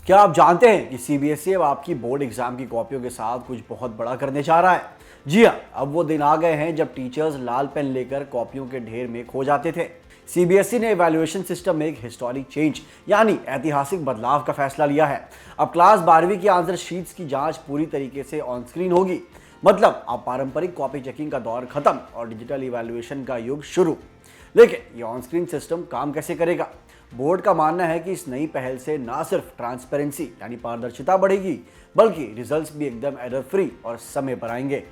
क्या आप जानते हैं कि सीबीएसई अब आपकी बोर्ड एग्जाम की कॉपियों के साथ कुछ बहुत बड़ा करने जा रहा है। जी हाँ, अब वो दिन आ गए हैं जब टीचर्स लाल पेन लेकर कॉपियों के ढेर में खो जाते थे। सीबीएसई ने इवैल्यूएशन सिस्टम में एक हिस्टोरिक चेंज यानी ऐतिहासिक बदलाव का फैसला लिया है। अब क्लास 12वीं की आंसर शीट्स की जांच पूरी तरीके से ऑन स्क्रीन होगी। मतलब अब पारंपरिक कॉपी चेकिंग का दौर खत्म और डिजिटल इवैल्यूएशन का युग शुरू। लेकिन ये ऑन स्क्रीन सिस्टम काम कैसे करेगा? बोर्ड का मानना है कि इस नई पहल से ना सिर्फ ट्रांसपेरेंसी यानी पारदर्शिता बढ़ेगी, बल्कि रिजल्ट्स भी एकदम एरर फ्री और समय पर आएंगे।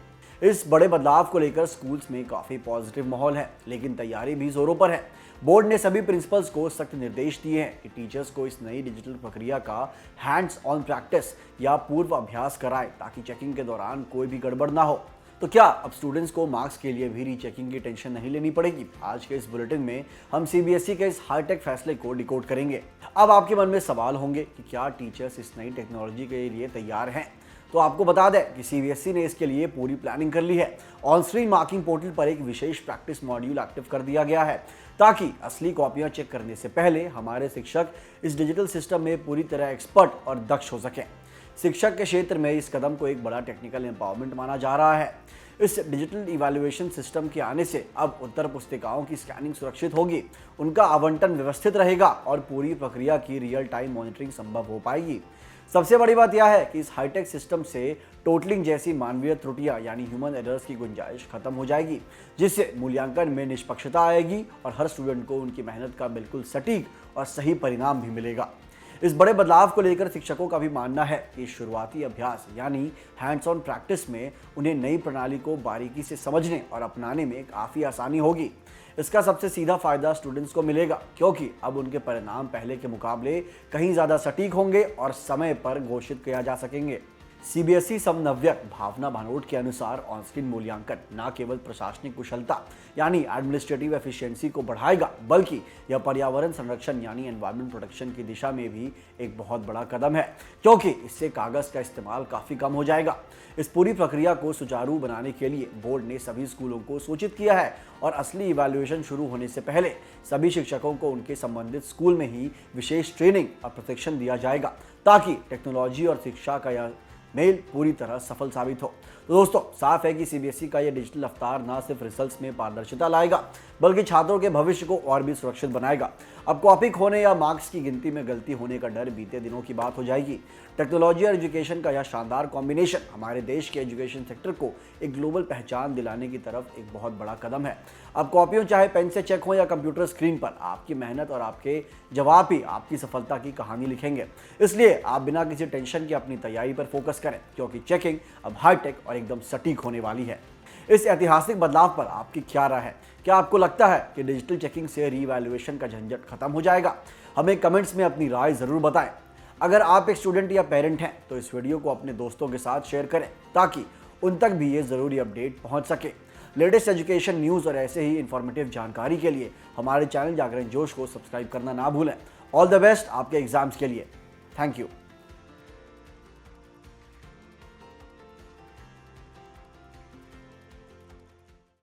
इस बड़े बदलाव को लेकर स्कूल्स में काफी पॉजिटिव माहौल है, लेकिन तैयारी भी जोरों पर है। बोर्ड ने सभी प्रिंसिपल्स को सख्त निर्देश दिए हैं कि टीचर्स को इस नई डिजिटल प्रक्रिया का हैंड्स ऑन प्रैक्टिस या पूर्व अभ्यास कराएं, ताकि चेकिंग के दौरान कोई भी गड़बड़ ना हो। तो क्या अब स्टूडेंट्स को मार्क्स के लिए भी रीचेकिंग की टेंशन नहीं लेनी पड़ेगी? आज के इस बुलेटिन में हम सीबीएसई के इस हाईटेक फैसले को डिकोड करेंगे। अब आपके मन में सवाल होंगे कि क्या टीचर्स इस नई टेक्नोलॉजी के लिए तैयार हैं? तो आपको बता दें कि सीबीएसई ने इसके लिए पूरी प्लानिंग कर ली है। ऑन स्क्रीन मार्किंग पोर्टल पर एक विशेष प्रैक्टिस मॉड्यूल एक्टिव कर दिया गया है, ताकि असली कॉपियां चेक करने से पहले हमारे शिक्षक इस डिजिटल सिस्टम में पूरी तरह एक्सपर्ट और दक्ष हो सकें। शिक्षक के क्षेत्र में इस कदम को एक बड़ा टेक्निकल एम्पावरमेंट माना जा रहा है। इस डिजिटल इवैल्यूएशन सिस्टम के आने से अब उत्तर पुस्तिकाओं की स्कैनिंग सुरक्षित होगी, उनका आवंटन व्यवस्थित रहेगा और पूरी प्रक्रिया की रियल टाइम मॉनिटरिंग संभव हो पाएगी। सबसे बड़ी बात यह है कि इस हाईटेक सिस्टम से टोटलिंग जैसी मानवीय त्रुटियां यानी ह्यूमन एरर्स की गुंजाइश खत्म हो जाएगी, जिससे मूल्यांकन में निष्पक्षता आएगी और हर स्टूडेंट को उनकी मेहनत का बिल्कुल सटीक और सही परिणाम भी मिलेगा। इस बड़े बदलाव को लेकर शिक्षकों का भी मानना है कि शुरुआती अभ्यास यानी हैंड्स ऑन प्रैक्टिस में उन्हें नई प्रणाली को बारीकी से समझने और अपनाने में काफ़ी आसानी होगी। इसका सबसे सीधा फायदा स्टूडेंट्स को मिलेगा, क्योंकि अब उनके परिणाम पहले के मुकाबले कहीं ज़्यादा सटीक होंगे और समय पर घोषित किया जा सकेंगे। सीबीएसई समन्वयक भावना भानोट के अनुसार ऑन स्क्रीन मूल्यांकन न केवल प्रशासनिक कुशलता यानी एडमिनिस्ट्रेटिव एफिशिएंसी को बढ़ाएगा, बल्कि यह पर्यावरण संरक्षण यानी एनवायरमेंट प्रोटेक्शन की दिशा में भी एक बहुत बड़ा कदम है, क्योंकि इससे कागज का इस्तेमाल काफ़ी कम हो जाएगा। इस पूरी प्रक्रिया को सुचारू बनाने के लिए बोर्ड ने सभी स्कूलों को सूचित किया है और असली इवैल्यूएशन शुरू होने से पहले सभी शिक्षकों को उनके संबंधित स्कूल में ही विशेष ट्रेनिंग और प्रशिक्षण दिया जाएगा, ताकि टेक्नोलॉजी और शिक्षा का यह मेल पूरी तरह सफल साबित हो। तो दोस्तों, साफ है कि सीबीएसई का यह डिजिटल अवतार न सिर्फ रिजल्ट्स में पारदर्शिता लाएगा, बल्कि छात्रों के भविष्य को और भी सुरक्षित बनाएगा। अब कॉपी खोने या मार्क्स की गिनती में गलती होने का डर बीते दिनों की बात हो जाएगी। टेक्नोलॉजी और एजुकेशन का यह शानदार कॉम्बिनेशन हमारे देश के एजुकेशन सेक्टर को एक ग्लोबल पहचान दिलाने की तरफ एक बहुत बड़ा कदम है। अब कॉपियों चाहे पेन से चेक हो या कंप्यूटर स्क्रीन पर, आपकी मेहनत और आपके जवाब ही आपकी सफलता की कहानी लिखेंगे। इसलिए आप बिना किसी टेंशन के अपनी तैयारी पर फोकस करें, क्योंकि चेकिंग अब हाईटेक और एकदम सटीक होने वाली है। इस ऐतिहासिक बदलाव पर आपकी क्या राय है? क्या आपको लगता है कि डिजिटल चेकिंग से रीवैल्यूएशन का झंझट खत्म हो जाएगा? हमें कमेंट्स में अपनी राय जरूर बताएं। अगर आप एक स्टूडेंट या पेरेंट हैं तो इस वीडियो को अपने दोस्तों के साथ शेयर करें, ताकि उन तक भी ये ज़रूरी अपडेट पहुंच सके। लेटेस्ट एजुकेशन न्यूज़ और ऐसे ही इंफॉर्मेटिव जानकारी के लिए हमारे चैनल जागरण जोश को सब्सक्राइब करना ना भूलें। ऑल द बेस्ट आपके एग्जाम्स के लिए। Thank you.